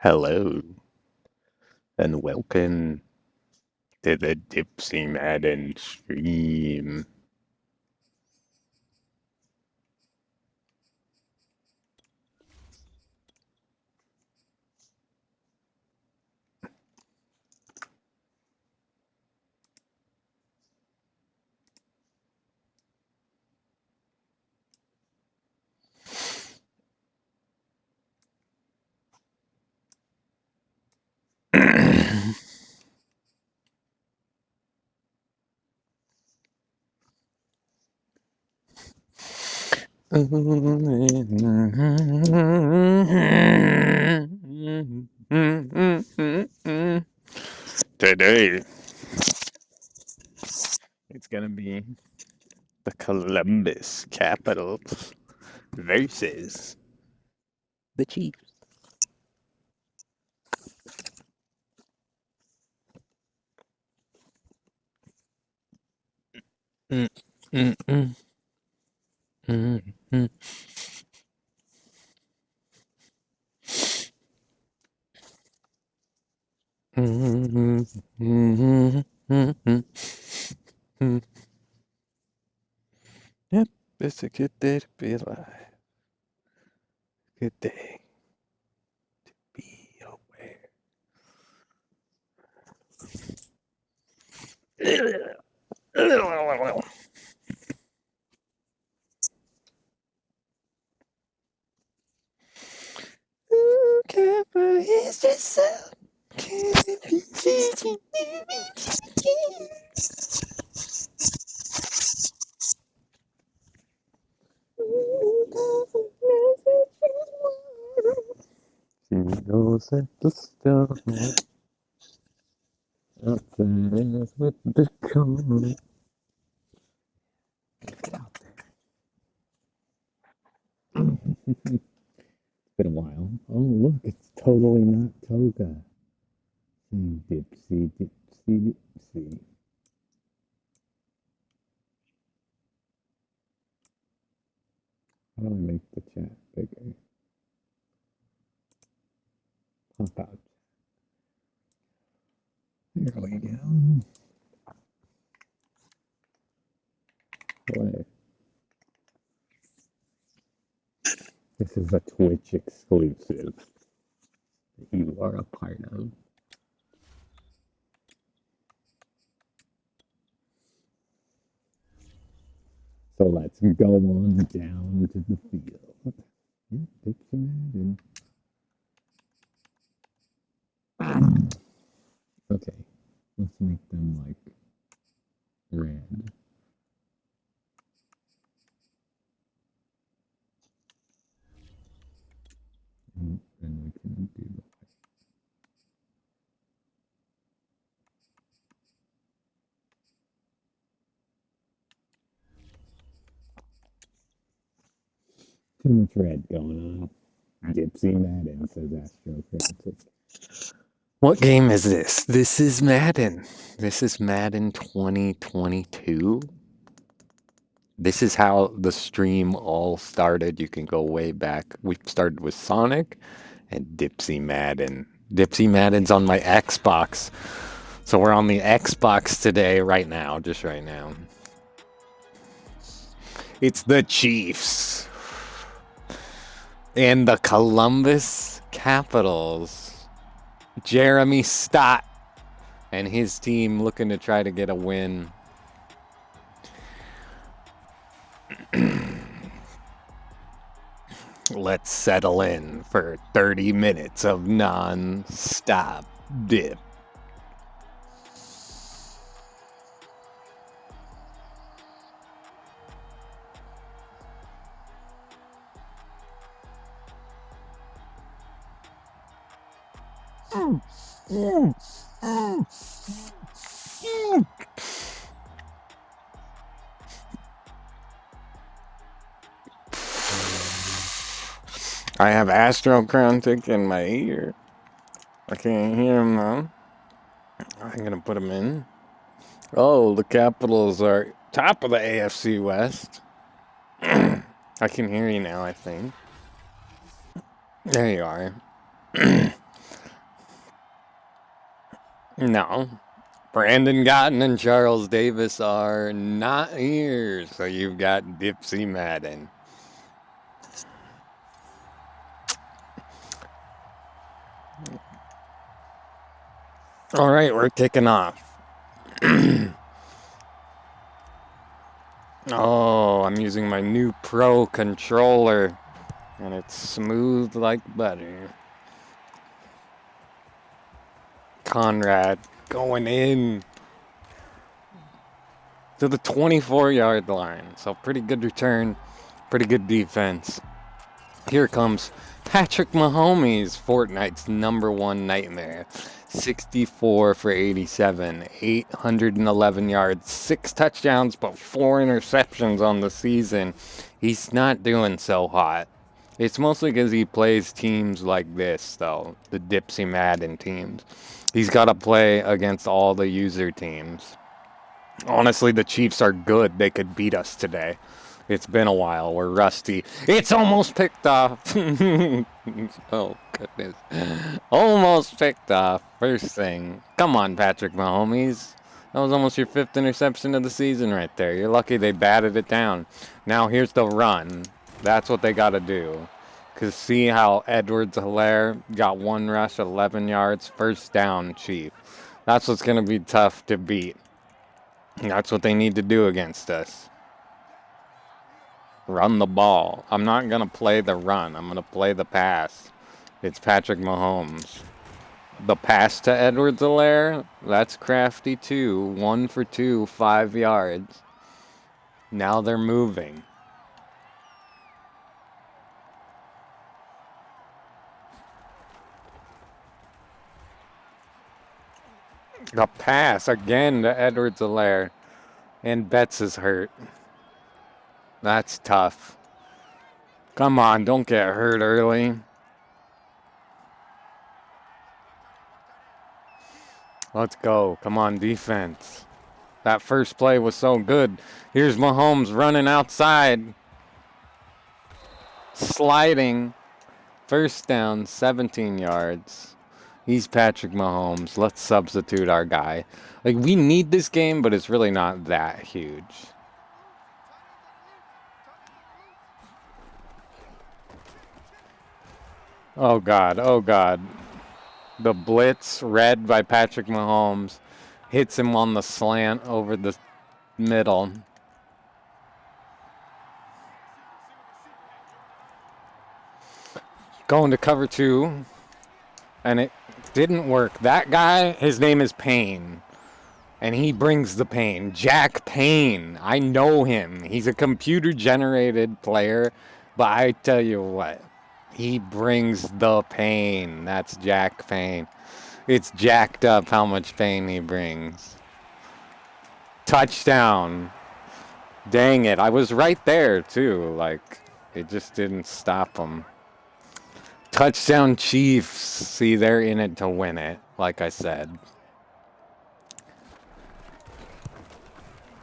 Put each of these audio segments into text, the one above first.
Hello, and welcome to the Dipsey Madden stream. Today, it's gonna be the Columbus Capitals versus the Chiefs. Mm, mm, mm, mm, mm. Mm, mm, mm, mm, mm. Yep, it's a good day to be alive. Good day to be aware. Okay, but it's just so she knows that the storm outside with the cold. It's been a while. Oh, look, it's totally not Toga. Dipsey, Dipsey, Dipsey. How do I make the chat bigger? Pop out. There we go. Boy. This is a Twitch exclusive that you are a part of. So let's go on down to the field. Yeah, Dipsey Madden. Okay, let's make them like red. And then we can do the white. Too much red going on. Dipsey Madden, says Astro Frantic. What game is this? This is Madden. This is Madden 2022. This is how the stream all started. You can go way back. We started with Sonic and Dipsey Madden. Dipsey Madden's on my Xbox. So we're on the Xbox today, right now, just right now. It's the Chiefs and the Columbus Capitals. Jeremy Stott and his team looking to try to get a win. Let's settle in for 30 minutes of non-stop dip. I have Astro Crontic in my ear. I can't hear him though. I'm gonna put him in. Oh, the Capitals are top of the AFC West. I can hear you now, I think. There you are. No. Brandon Gotten and Charles Davis are not here, so you've got Dipsey Madden. All right, we're kicking off. Oh, I'm using my new Pro controller, and it's smooth like butter. Conrad going in to the 24-yard line. So pretty good return, pretty good defense. Here comes Patrick Mahomes, Fortnite's #1 nightmare. 64 for 87, 811 yards, 6 touchdowns, but 4 interceptions on the season. He's not doing so hot. It's mostly because he plays teams like this, though, the Dipsey Madden teams. He's got to play against all the user teams. Honestly, the Cheifs are good. They could beat us today. It's been a while. We're rusty. It's almost picked off. Oh, goodness. Almost picked off. First thing. Come on, Patrick Mahomes. That was almost your 5th interception of the season right there. You're lucky they batted it down. Now here's the run. That's what they got to do. Because see how Edwards-Helaire got 1 rush, 11 yards, first down, Chief. That's what's going to be tough to beat. That's what they need to do against us. Run the ball. I'm not going to play the run. I'm going to play the pass. It's Patrick Mahomes. The pass to Edwards-Helaire, that's crafty too. 1 for 2, 5 yards. Now they're moving. The pass again to Edwards-Helaire. And Betts is hurt. That's tough. Come on, don't get hurt early. Let's go. Come on, defense. That first play was so good. Here's Mahomes running outside. Sliding. First down, 17 yards. He's Patrick Mahomes. Let's substitute our guy. Like, we need this game, but it's really not that huge. Oh, God. Oh, God. The blitz, read by Patrick Mahomes, hits him on the slant over the middle. Going to cover 2. And it didn't work. That guy, his name is Payne. And he brings the pain. Jack Payne. I know him. He's a computer-generated player. But I tell you what. He brings the pain. That's Jack Payne. It's jacked up how much pain he brings. Touchdown. Dang it. I was right there, too. Like, it just didn't stop him. Touchdown Chiefs. See, they're in it to win it, like I said.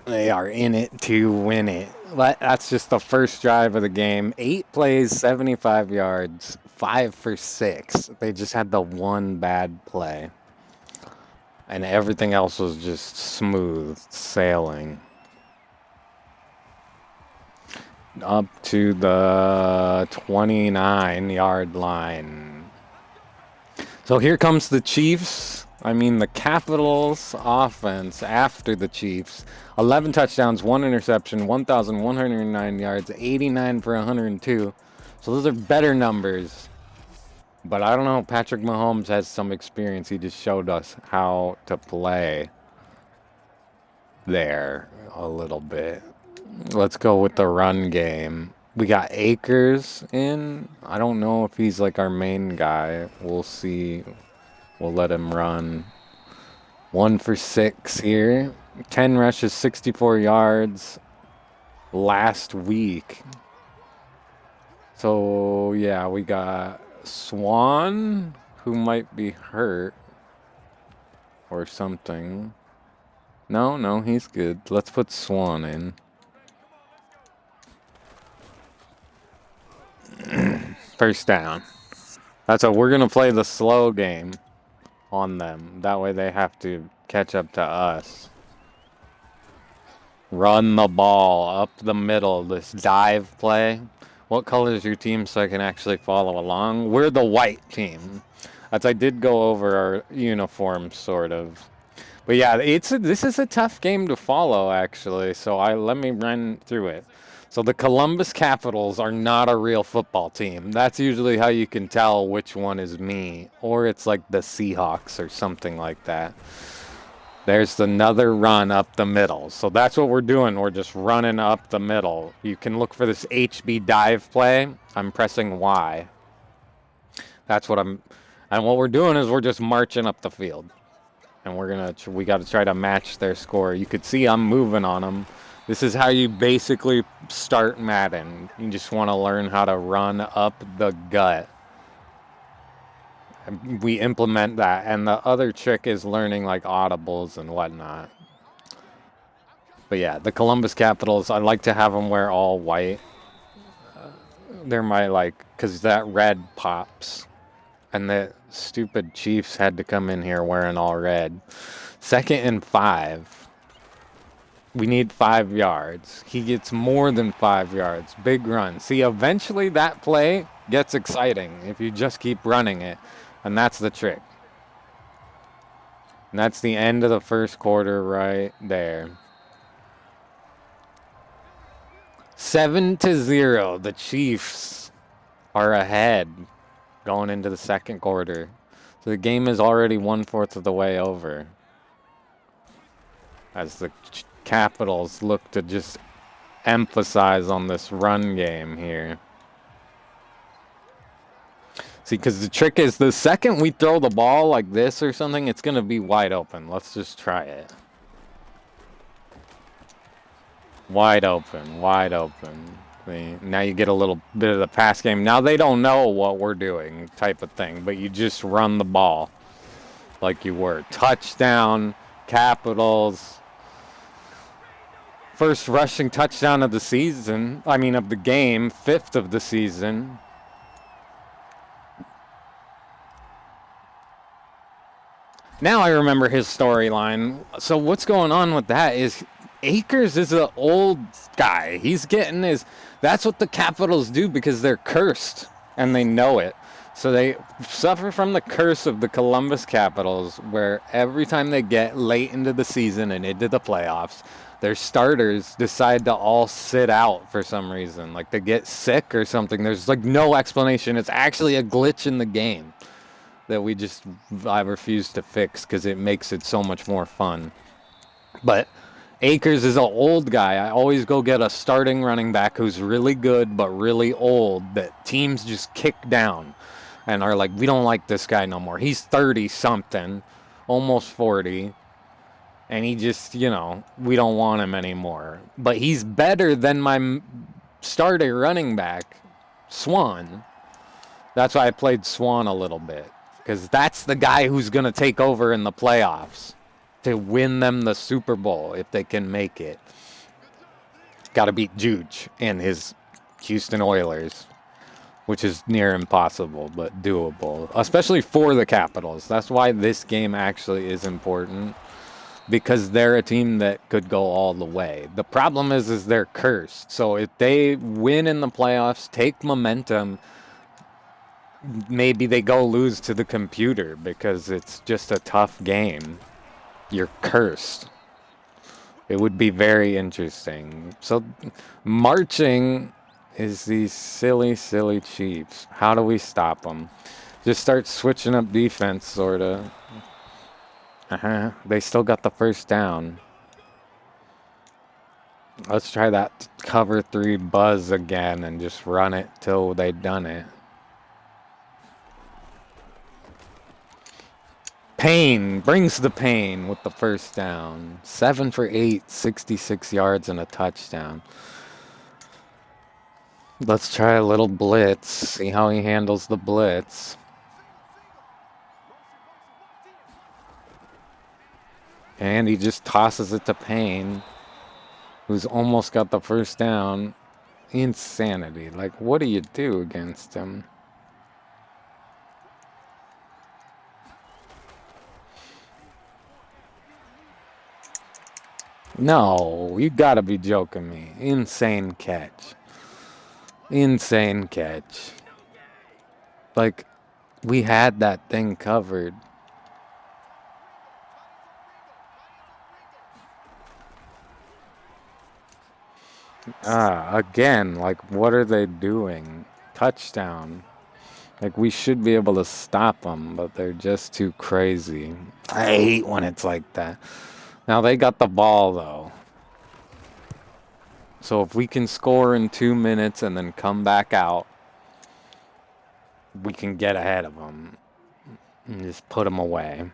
They are in it to win it. That's just the first drive of the game. 8 plays, 75 yards, 5 for 6. They just had the one bad play. And everything else was just smooth sailing. Up to the 29-yard line. So here comes the Chiefs. I mean, the Capitals offense after the Chiefs. 11 touchdowns, 1 interception, 1,109 yards, 89 for 102. So those are better numbers. But I don't know. Patrick Mahomes has some experience. He just showed us how to play there a little bit. Let's go with the run game. We got Akers in. I don't know if he's like our main guy. We'll see. We'll let him run. 1 for 6 here. 10 rushes, 64 yards last week. So, yeah, we got Swan, who might be hurt or something. No, he's good. Let's put Swan in. First down. That's what we're going to play the slow game. on them. That way they have to catch up to us. Run the ball up the middle. This dive play. What color is your team so I can actually follow along? We're the white team. As I did go over our uniforms, sort of. But yeah, this is a tough game to follow, actually. So let me run through it. So the Columbus Capitals are not a real football team. That's usually how you can tell which one is me. Or it's like the Seahawks or something like that. There's another run up the middle. So that's what we're doing. We're just running up the middle. You can look for this HB dive play. I'm pressing Y. That's what I'm... And what we're doing is we're just marching up the field. And we got to try to match their score. You could see I'm moving on them. This is how you basically start Madden. You just want to learn how to run up the gut. We implement that, and the other trick is learning like audibles and whatnot. But yeah, the Columbus Capitals, I like to have them wear all white. They're my because that red pops. And the stupid Cheifs had to come in here wearing all red. 2nd and 5. We need 5 yards. He gets more than 5 yards. Big run. See, eventually that play gets exciting if you just keep running it. And that's the trick. And that's the end of the first quarter right there. 7-0. The Cheifs are ahead going into the second quarter. So the game is already 1/4 of the way over. As the Capitals look to just emphasize on this run game here. See, because the trick is the second we throw the ball like this or something, it's going to be wide open. Let's just try it. Wide open, wide open. See, now you get a little bit of the pass game. Now they don't know what we're doing type of thing, but you just run the ball like you were. Touchdown, Capitals. First rushing touchdown of the season. I mean, of the game. 5th of the season. Now I remember his storyline. So what's going on with that is Akers is an old guy. He's getting his... That's what the Capitals do because they're cursed. And they know it. So they suffer from the curse of the Columbus Capitals, where every time they get late into the season and into the playoffs, their starters decide to all sit out for some reason. Like they get sick or something. There's like no explanation. It's actually a glitch in the game that I refuse to fix because it makes it so much more fun. But Akers is an old guy. I always go get a starting running back who's really good but really old that teams just kick down and are like, we don't like this guy no more. He's 30-something, almost 40, and he just, we don't want him anymore. But he's better than my starter running back, Swan. That's why I played Swan a little bit. Because that's the guy who's going to take over in the playoffs to win them the Super Bowl if they can make it. Got to beat Juge and his Houston Oilers, which is near impossible, but doable, especially for the Capitals. That's why this game actually is important, because they're a team that could go all the way. The problem is they're cursed. So if they win in the playoffs, take momentum, maybe they go lose to the computer because it's just a tough game. You're cursed. It would be very interesting. So marching is these silly, silly Cheifs. How do we stop them? Just start switching up defense, sort of. They still got the first down. Let's try that cover 3 buzz again and just run it till they done it. Payne brings the pain with the first down. 7 for 8, 66 yards and a touchdown. Let's try a little blitz. See how he handles the blitz. And he just tosses it to Payne, who's almost got the first down. Insanity. Like, what do you do against him? No, you gotta be joking me. Insane catch. Insane catch. Like, we had that thing covered. Again, like, what are they doing? Touchdown. Like, we should be able to stop them, but they're just too crazy. I hate when it's like that. Now, they got the ball, though. So if we can score in 2 minutes and then come back out, we can get ahead of them and just put them away.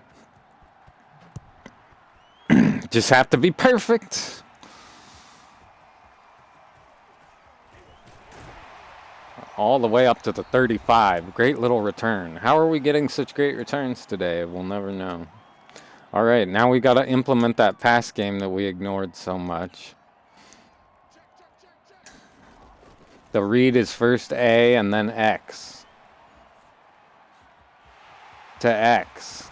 Just have to be perfect. All the way up to the 35. Great little return. How are we getting such great returns today? We'll never know. All right, now we got to implement that pass game that we ignored so much. The read is first A and then X. To X.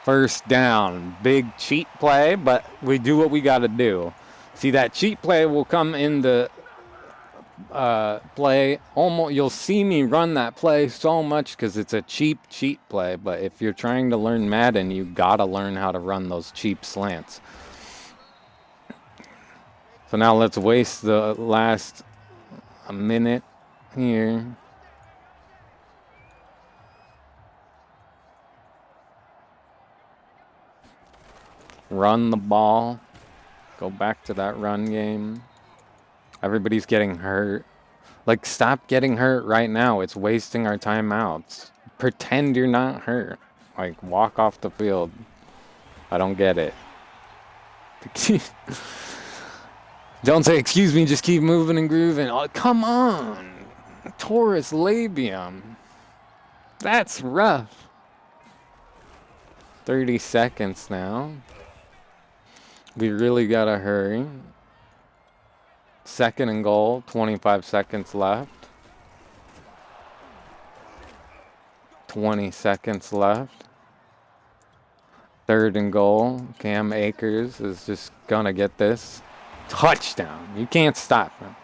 First down. Big cheat play, but we do what we got to do. See, that cheat play will come into play. Almost, you'll see me run that play so much because it's a cheap cheat play, but if you're trying to learn Madden, you got to learn how to run those cheap slants. So now let's waste the last minute here. Run the ball. Go back to that run game. Everybody's getting hurt. Like, stop getting hurt right now. It's wasting our timeouts. Pretend you're not hurt. Like, walk off the field. I don't get it. Don't say, excuse me, just keep moving and grooving. Oh, come on. Taurus labium. That's rough. 30 seconds now. We really gotta hurry. Second and goal, 25 seconds left. 20 seconds left. Third and goal. Cam Akers is just gonna get this. Touchdown. You can't stop him.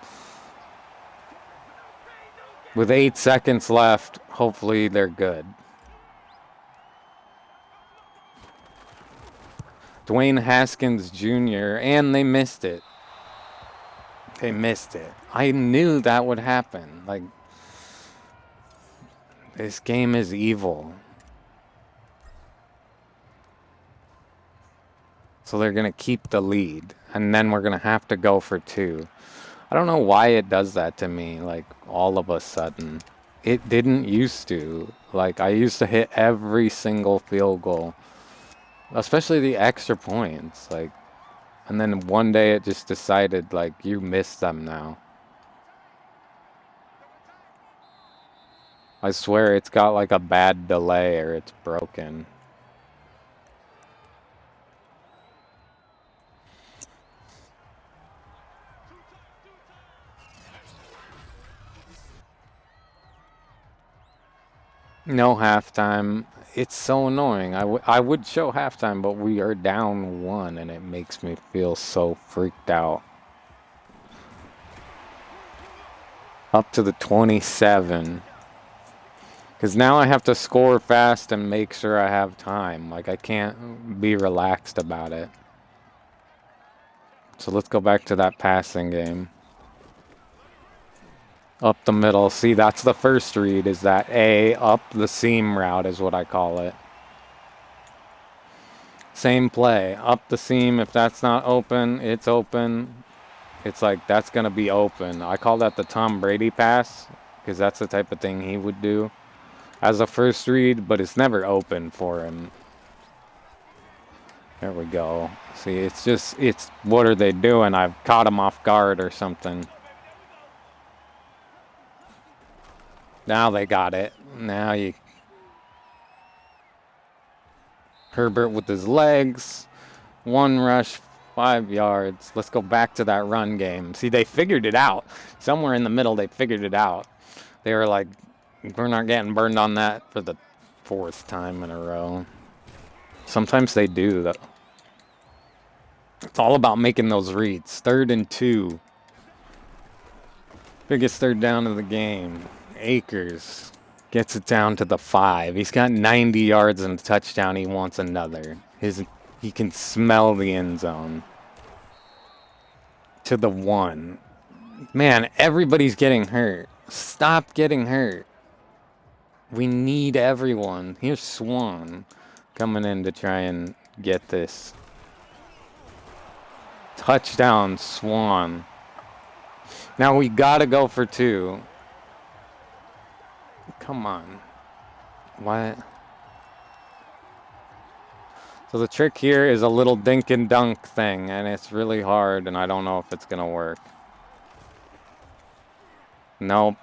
With 8 seconds left, hopefully they're good. Dwayne Haskins Jr., and they missed it. They missed it. I knew that would happen. Like, this game is evil. So they're going to keep the lead. And then we're going to have to go for 2. I don't know why it does that to me, like, all of a sudden. It didn't used to. Like, I used to hit every single field goal. Especially the extra points. Like, and then one day it just decided, like, you missed them now. I swear it's got, like, a bad delay or it's broken. No halftime. It's so annoying. I would show halftime, but we are down 1, and it makes me feel so freaked out. Up to the 27. Because now I have to score fast and make sure I have time. Like, I can't be relaxed about it. So let's go back to that passing game. Up the middle. See, that's the first read, is that A, up the seam route is what I call it. Same play. Up the seam. If that's not open, it's open. It's like, that's going to be open. I call that the Tom Brady pass, because that's the type of thing he would do as a first read, but it's never open for him. There we go. See, it's just, it's, what are they doing? I've caught him off guard or something. Now they got it. Now you... Herbert with his legs. 1 rush, 5 yards. Let's go back to that run game. See, they figured it out. Somewhere in the middle, they figured it out. They were like, we're not getting burned on that for the 4th time in a row. Sometimes they do, though. It's all about making those reads. 3rd and 2. Biggest third down of the game. Akers gets it down to the 5. He's got 90 yards and a touchdown. He wants another. He can smell the end zone. To the 1. Man, everybody's getting hurt. Stop getting hurt. We need everyone. Here's Swan coming in to try and get this. Touchdown, Swan. Now we gotta go for 2. Come on. What? So the trick here is a little dink and dunk thing, and it's really hard, and I don't know if it's gonna work. Nope.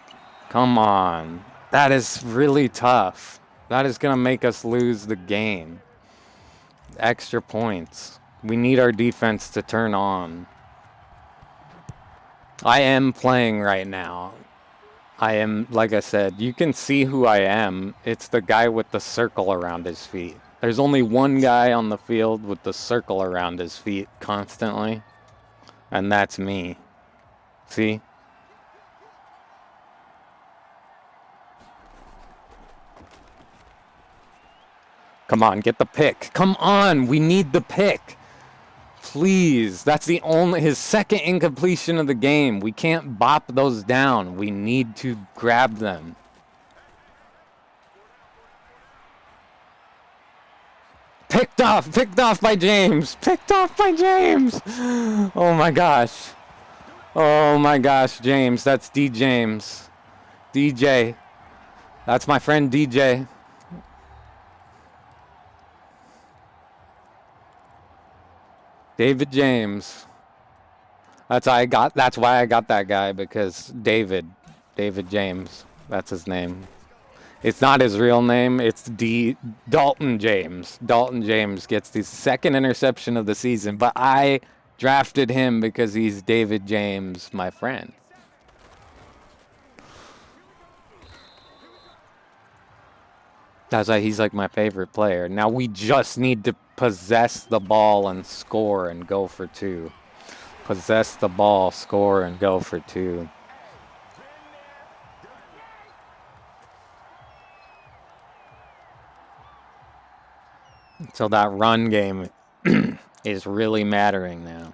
Come on. That is really tough. That is gonna make us lose the game. Extra points. We need our defense to turn on. I am playing right now. I am, like I said, you can see who I am. It's the guy with the circle around his feet. There's only one guy on the field with the circle around his feet constantly, and that's me. See? Come on, get the pick. Come on, we need the pick. Please, that's his second incompletion of the game. We can't bop those down. We need to grab them. Picked off by James. Picked off by James. Oh my gosh. Oh my gosh, James. That's D. James. DJ. That's my friend DJ. David James. That's why I got that guy, because David James. That's his name. It's not his real name. It's Dalton James. Dalton James gets the second interception of the season, but I drafted him because he's David James, my friend. That's why he's like my favorite player. Now we just need to possess the ball and score and go for 2. Possess the ball, score, and go for 2. So that run game is really mattering now.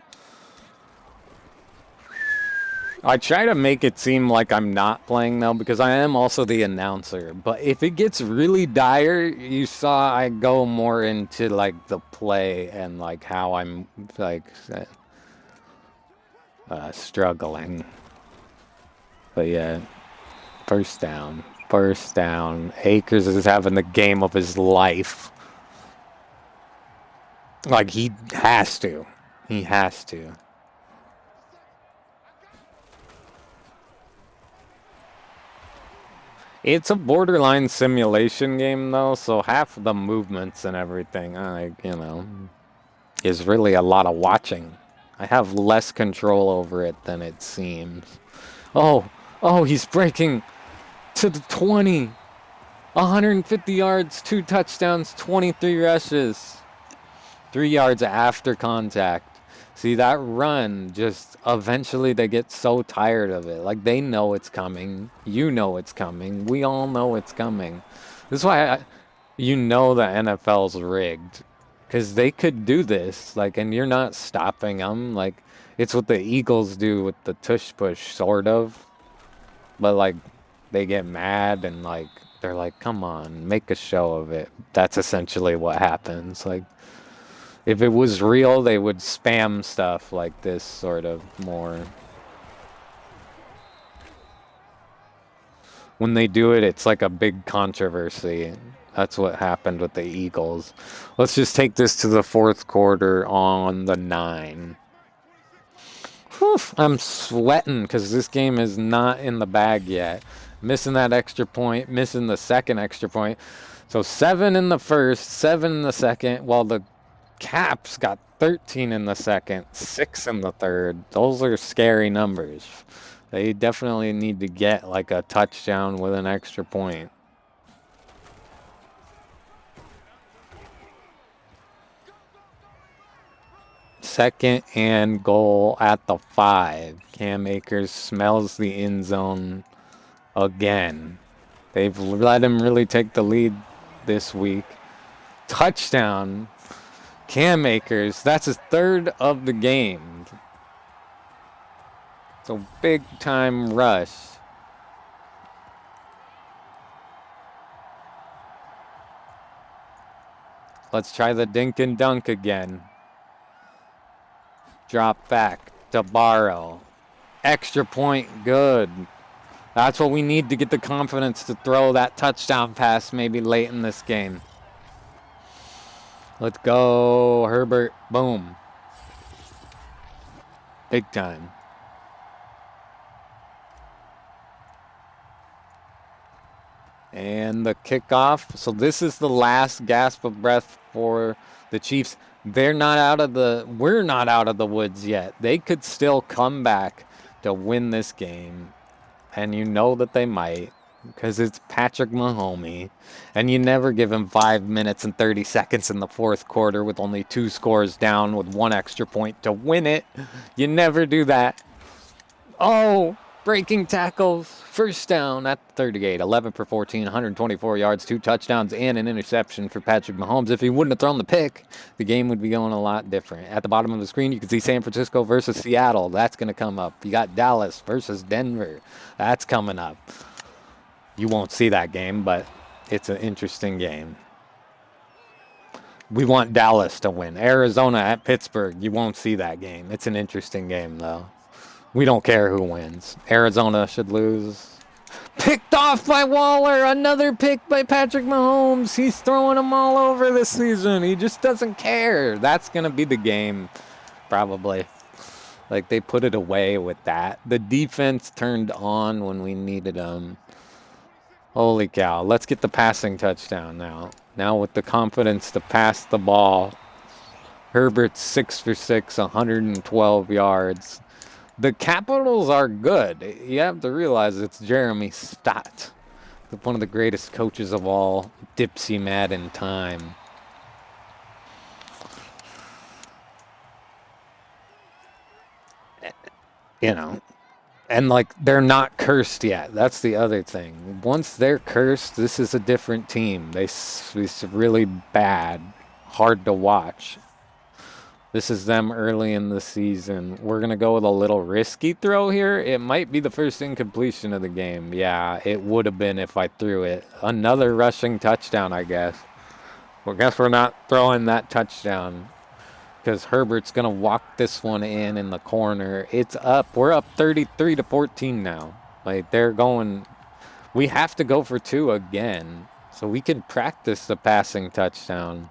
I try to make it seem like I'm not playing though, because I am also the announcer. But if it gets really dire, you saw I go more into like the play and like how I'm like struggling. But yeah, first down. Akers is having the game of his life. Like he has to. It's a borderline simulation game, though, so half of the movements and everything, is really a lot of watching. I have less control over it than it seems. Oh, he's breaking to the 20. 150 yards, 2 touchdowns, 23 rushes. 3 yards after contact. See, that run, just eventually they get so tired of it. Like, they know it's coming. You know it's coming. We all know it's coming. This is why the NFL's rigged. Because they could do this, like, and you're not stopping them. Like, it's what the Eagles do with the tush push, sort of. But, like, they get mad and, like, they're like, come on, make a show of it. That's essentially what happens. Like, if it was real, they would spam stuff like this, sort of, more. When they do it, it's like a big controversy. That's what happened with the Eagles. Let's just take this to the 4th quarter on the 9. Whew, I'm sweating because this game is not in the bag yet. Missing that extra point, missing the second extra point. So 7 in the first, 7 in the second, while the Caps got 13 in the second, 6 in the third. Those are scary numbers. They definitely need to get like a touchdown with an extra point. 2nd and goal at the 5. Cam Akers smells the end zone again. They've let him really take the lead this week. Touchdown. Cam Akers. That's his 3rd of the game. So big time rush. Let's try the dink and dunk again. Drop back to Barrow. Extra point, good. That's what we need to get the confidence to throw that touchdown pass maybe late in this game. Let's go, Herbert. Boom. Big time. And the kickoff. So this is the last gasp of breath for the Chiefs. We're not out of the woods yet. They could still come back to win this game. And you know that they might, because it's Patrick Mahomes. And you never give him 5 minutes and 30 seconds in the 4th quarter with only 2 scores down with 1 extra point to win it. You never do that. Oh, breaking tackles. First down at the 38. 11 for 14, 124 yards, 2 touchdowns, and an interception for Patrick Mahomes. If he wouldn't have thrown the pick, the game would be going a lot different. At the bottom of the screen, you can see San Francisco versus Seattle. That's going to come up. You got Dallas versus Denver. That's coming up. You won't see that game, but it's an interesting game. We want Dallas to win. Arizona at Pittsburgh. You won't see that game. It's an interesting game, though. We don't care who wins. Arizona should lose. Picked off by Waller. Another pick by Patrick Mahomes. He's throwing them all over this season. He just doesn't care. That's going to be the game, probably. Like, they put it away with that. The defense turned on when we needed them. Holy cow. Let's get the passing touchdown now. Now with the confidence to pass the ball. Herbert's 6 for 6, 112 yards. The Capitals are good. You have to realize it's Jeremy Stott, one of the greatest coaches of all Dipsey Madden time. You know, and like they're not cursed yet. That's the other thing. Once they're cursed, this is a different team. It's really bad, hard to watch. This is them early in the season. We're going to go with a little risky throw here. It might be the first incompletion of the game. Yeah, it would have been if I threw it. Another rushing touchdown, I guess. Well, I guess we're not throwing that touchdown because Herbert's going to walk this one in the corner. It's up. We're up 33-14 now. Like, they're going. We have to go for 2 again so we can practice the passing touchdown.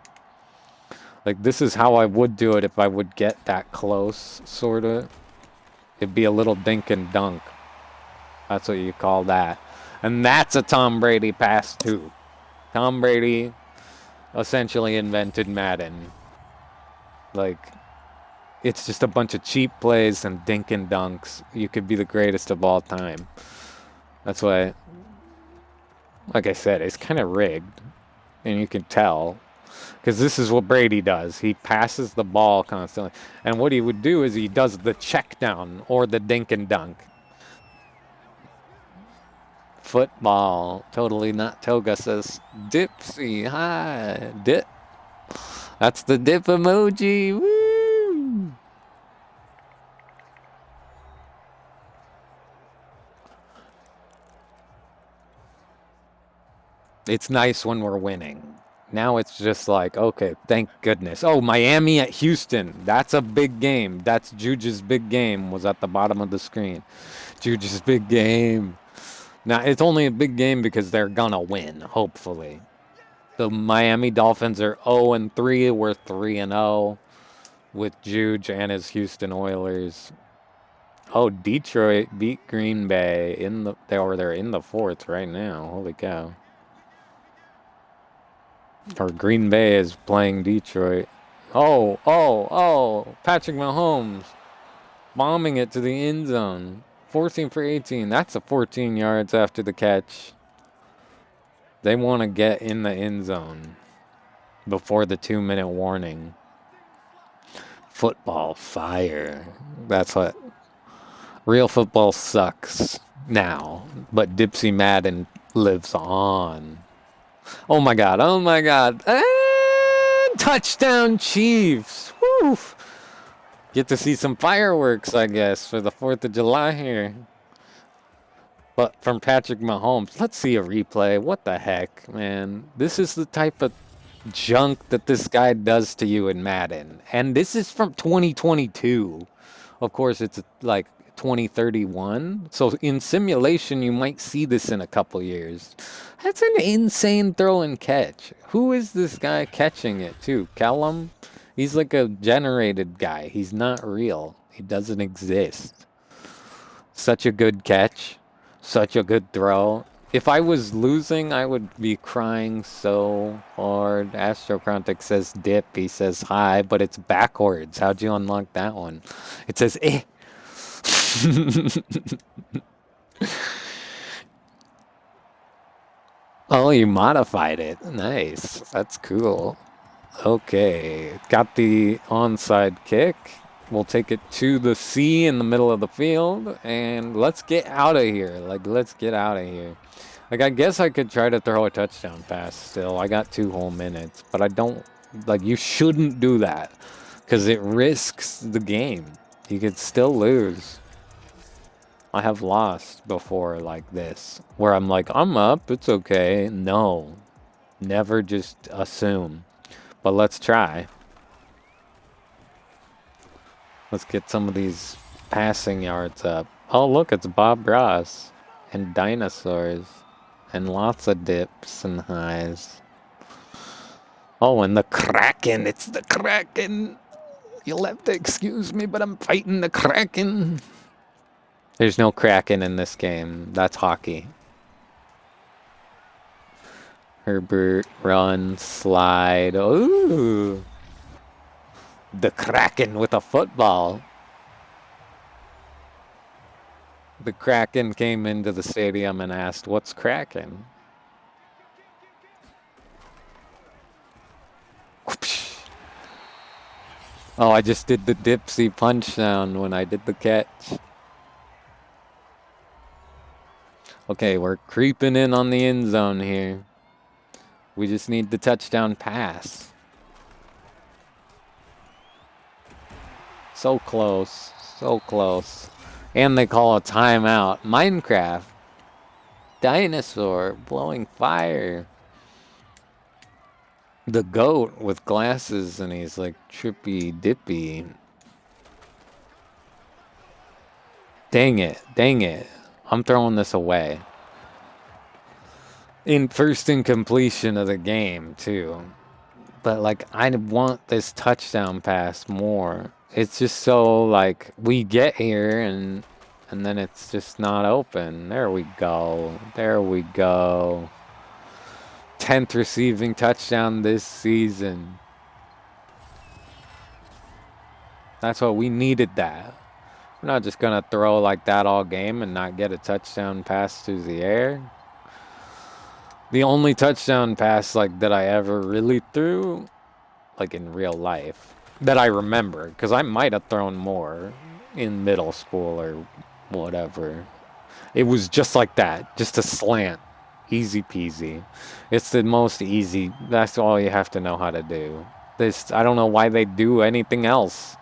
Like, this is how I would do it if I would get that close, sort of. It'd be a little dink and dunk. That's what you call that. And that's a Tom Brady pass, too. Tom Brady essentially invented Madden. Like, it's just a bunch of cheap plays and dink and dunks. You could be the greatest of all time. That's why, like I said, it's kind of rigged. And you can tell. Because this is what Brady does. He passes the ball constantly. And what he would do is he does the check down or the dink and dunk. Football. Totally not toga, says Dipsey. Hi. Dip. That's the dip emoji. Woo! It's nice when we're winning. Now it's just like, okay, thank goodness. Oh, Miami at Houston. That's a big game. That's Juju's big game was at the bottom of the screen. Juju's big game. Now, it's only a big game because they're going to win, hopefully. The Miami Dolphins are 0-3. We're 3-0 with Juge and his Houston Oilers. Oh, Detroit beat Green Bay they're in the 4th right now. Holy cow. Or Green Bay is playing Detroit. Oh. Patrick Mahomes bombing it to the end zone. 14 for 18. That's a 14 yards after the catch. They want to get in the end zone before the 2-minute warning. Football fire. That's what. Real football sucks now, but Dipsey Madden lives on. Oh my god, oh my god. And touchdown Cheifs. Woo! Get to see some fireworks, I guess, for the 4th of July here. But from Patrick Mahomes, let's see a replay. What the heck, man? This is the type of junk that this guy does to you in Madden. And this is from 2022. Of course, it's like 2031. So in simulation, you might see this in a couple years. That's an insane throw and catch. Who is this guy catching it to? Callum? He's like a generated guy. He's not real. He doesn't exist. Such a good catch. Such a good throw. If I was losing, I would be crying so hard. Astrocrontic says dip. He says hi, but it's backwards. How'd you unlock that one? It says eh. Oh, you modified it. Nice. That's cool. Okay. Got the onside kick. We'll take it to the C in the middle of the field, and let's get out of here. Like, let's get out of here. Like, I guess I could try to throw a touchdown pass still. I got 2 whole minutes, but I don't, like, you shouldn't do that because it risks the game. You could still lose. I have lost before like this, where I'm like, I'm up, it's okay. No, never just assume. But let's try. Let's get some of these passing yards up. Oh, look, it's Bob Ross and dinosaurs and lots of dips and highs. Oh, and the Kraken. It's the Kraken. You'll have to excuse me, but I'm fighting the Kraken. There's no Kraken in this game. That's hockey. Herbert, run, slide. Ooh. The Kraken with a football. The Kraken came into the stadium and asked, what's Kraken? Oh, I just did the Dipsey punch sound when I did the catch. Okay, we're creeping in on the end zone here. We just need the touchdown pass. So close. So close. And they call a timeout. Minecraft. Dinosaur blowing fire. The goat with glasses and he's like trippy dippy. Dang it. Dang it. I'm throwing this away. In first incompletion of the game, too. But, like, I want this touchdown pass more. It's just so, like, we get here and then it's just not open. There we go. There we go. 10th receiving touchdown this season. That's what we needed that. We're not just going to throw like that all game and not get a touchdown pass through the air. The only touchdown pass like that I ever really threw, like in real life, that I remember, because I might have thrown more in middle school or whatever. It was just like that, just a slant. Easy peasy. It's the most easy. That's all you have to know how to do. This, I don't know why they do anything else.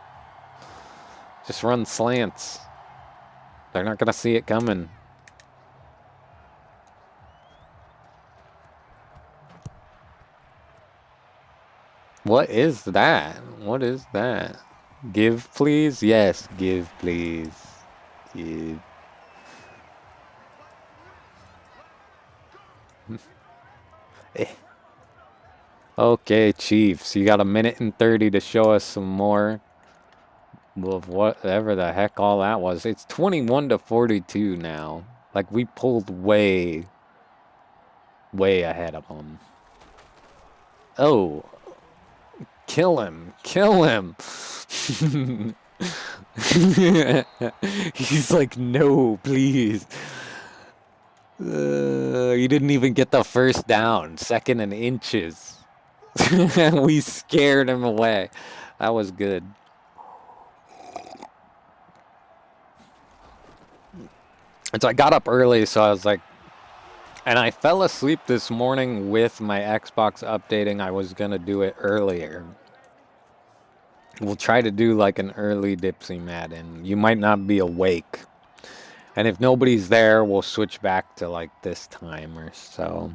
Just run slants. They're not going to see it coming. What is that? What is that? Give, please? Yes, give, please. Give. Okay, Cheifs. You got 1:30 to show us some more of whatever the heck all that was. It's 21-42 now. Like, we pulled way ahead of them. Oh. Kill him. Kill him. He's like, no, please. You didn't even get the first down. 2nd and inches. We scared him away. That was good. And so I got up early, so I was like, and I fell asleep this morning with my Xbox updating. I was gonna do it earlier. We'll try to do like an early Dipsey Madden. You might not be awake. And if nobody's there, we'll switch back to like this time or so.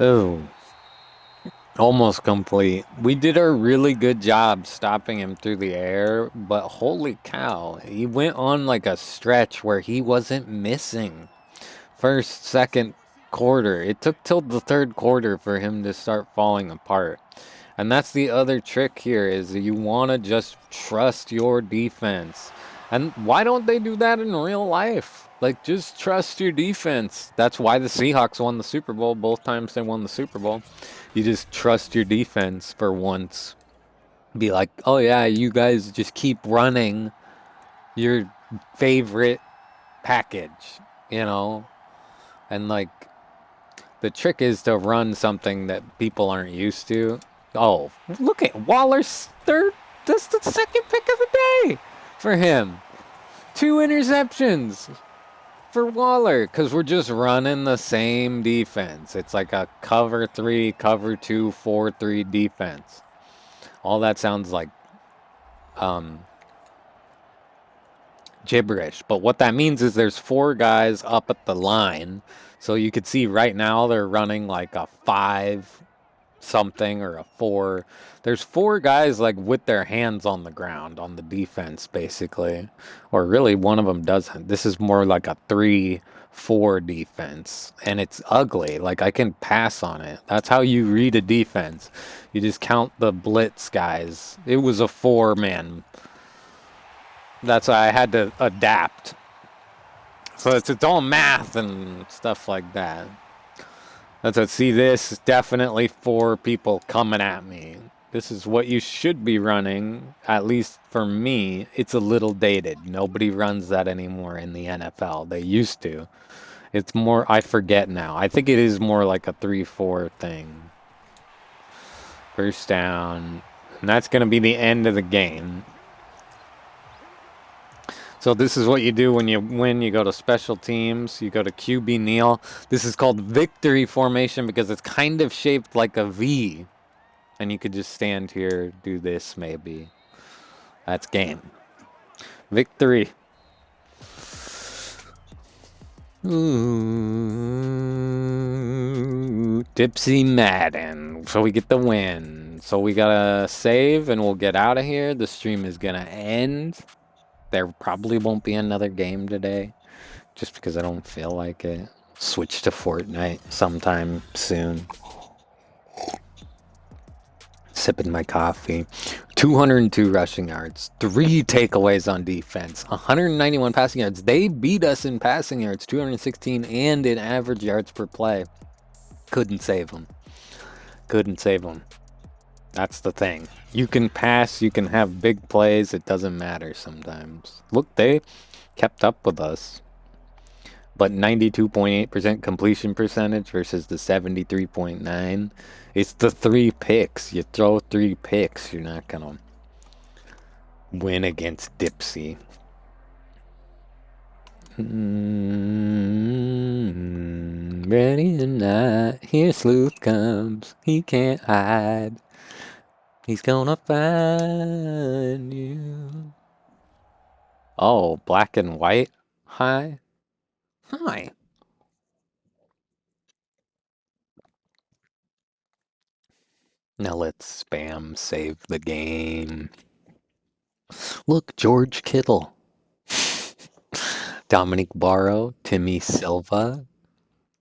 Oh, almost complete. We did a really good job stopping him through the air, but holy cow, he went on like a stretch where he wasn't missing. First, second quarter. It took till the third quarter for him to start falling apart. And that's the other trick here is you want to just trust your defense. And why don't they do that in real life? Like, just trust your defense. That's why the Seahawks won the Super Bowl both times they won the Super Bowl. You just trust your defense for once. Be like, oh yeah, you guys just keep running your favorite package, you know? And like, the trick is to run something that people aren't used to. Oh, look at Waller's third. That's the second pick of the day for him. 2 interceptions for Waller because we're just running the same defense. It's like a cover 3, cover 2, 4-3 defense. All that sounds like um, gibberish. But what that means is there's 4 guys up at the line. So you could see right now they're running like a 5 something or a 4. There's 4 guys like with their hands on the ground on the defense basically. Or really one of them doesn't. This is more like a 3-4 defense and it's ugly. Like I can pass on it. That's how you read a defense. You just count the blitz guys. It was a 4-man. That's why I had to adapt. So it's its own math and stuff like that. That's what, see, this is definitely 4 people coming at me. This is what you should be running, at least for me. It's a little dated. Nobody runs that anymore in the NFL. They used to. It's more, I forget now. I think it is more like a 3-4 thing. First down. And that's going to be the end of the game. So this is what you do when you win. You go to special teams. You go to QB kneel. This is called victory formation because it's kind of shaped like a V. And you could just stand here, do this maybe. That's game. Victory. Ooh, Dipsey Madden. So we get the win. So we gotta save and we'll get out of here. The stream is gonna end. There probably won't be another game today, just because I don't feel like it. Switch to Fortnite sometime soon. Sipping my coffee. 202 rushing yards, 3 takeaways on defense, 191 passing yards. They beat us in passing yards, 216, and in average yards per play. Couldn't save them. Couldn't save them. That's the thing. You can pass, you can have big plays, it doesn't matter sometimes. Look, they kept up with us. But 92.8% completion percentage versus the 73.9. It's the 3 picks. You throw 3 picks, you're not gonna win against Dipsey. Ready or not, here Sleuth comes. He can't hide. He's gonna find you. Oh, black and white? Hi. Hi. Now let's spam save the game. Look, George Kittle. Dominic Barrow, Timmy Silva.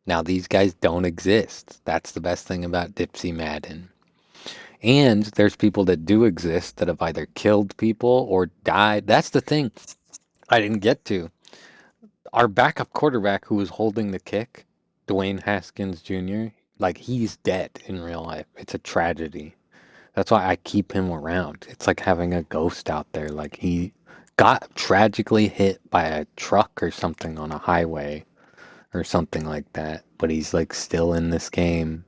Now these guys don't exist. That's the best thing about Dipsey Madden. And there's people that do exist that have either killed people or died. That's the thing I didn't get to. Our backup quarterback who was holding the kick, Dwayne Haskins Jr., like he's dead in real life. It's a tragedy. That's why I keep him around. It's like having a ghost out there. Like he got tragically hit by a truck or something on a highway or something like that. But he's like still in this game.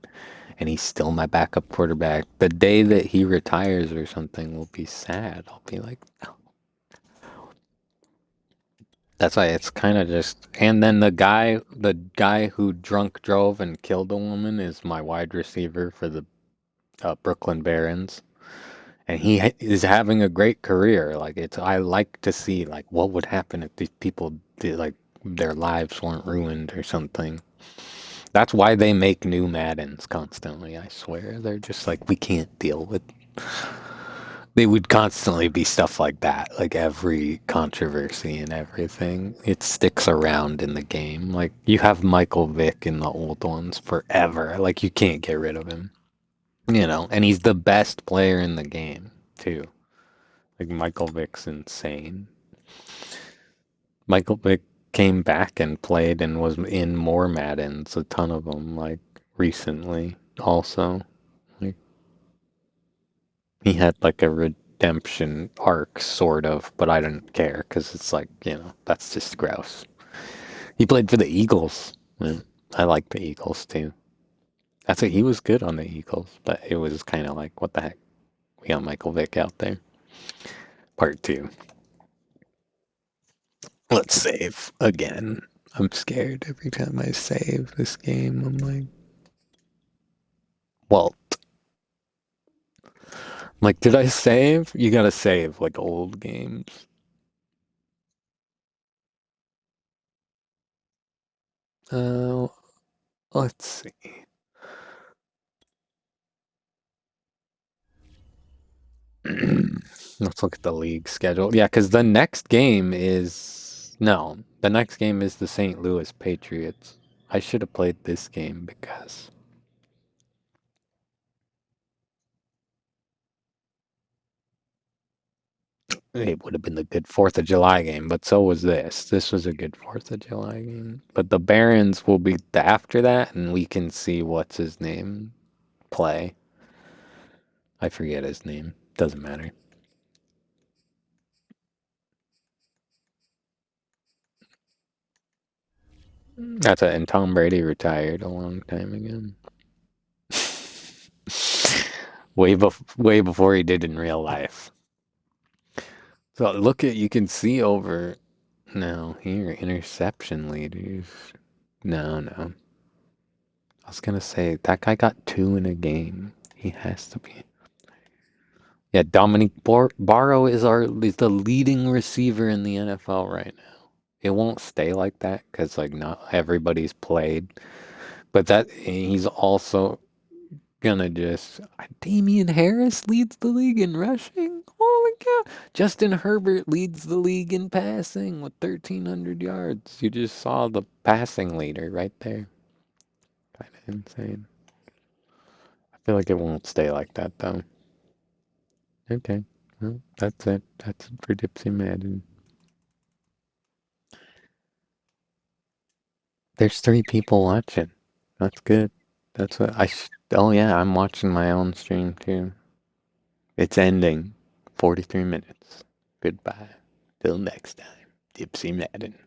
and he's still my backup quarterback. The day that he retires or something will be sad. I'll be like, no. That's why it's kind of just. And then the guy who drunk drove and killed a woman is my wide receiver for the Brooklyn Barons, and is having a great career. Like I like to see like what would happen if these people did like their lives weren't ruined or something. That's why they make new Maddens constantly. I swear they're just like we can't deal with. They would constantly be stuff like that, like every controversy and everything. It sticks around in the game. Like you have Michael Vick in the old ones forever. Like you can't get rid of him. And he's the best player in the game, too. Like, Michael Vick's insane. Michael Vick came back and played and was in more Maddens, a ton of them, like, recently, also. Like, he had, like, a redemption arc, sort of, but I didn't care, because it's like, that's just gross. He played for the Eagles. Yeah, I like the Eagles, too. He was good on the Eagles, but it was kind of like, what the heck? We got Michael Vick out there. Part 2. Let's save again. I'm scared every time I save this game. I'm like, Walt. I'm like, did I save? You gotta save like old games. Uh, let's see. Let's look at the league schedule. Yeah, because the next game is the next game is the St. Louis Patriots. I should have played this game because it would have been the good 4th of July game, but so was this. This was a good 4th of July game. But the Barons will be after that, and we can see what's his name play. I forget his name. Doesn't matter. That's it. And Tom Brady retired a long time ago. Way before he did in real life. So you can see over. No, here, interception leaders. No. I was gonna say that guy got 2 in a game. He has to be. Yeah, Dominic Barrow is the leading receiver in the NFL right now. It won't stay like that because like not everybody's played, but that he's also gonna just. Damian Harris leads the league in rushing. Holy cow! Justin Herbert leads the league in passing with 1,300 yards. You just saw the passing leader right there. Kind of insane. I feel like it won't stay like that though. Okay, well, that's it. That's it for Dipsey Madden. There's 3 people watching. That's good. That's what oh yeah, I'm watching my own stream too. It's ending. 43 minutes. Goodbye. Till next time. Dipsey Madden.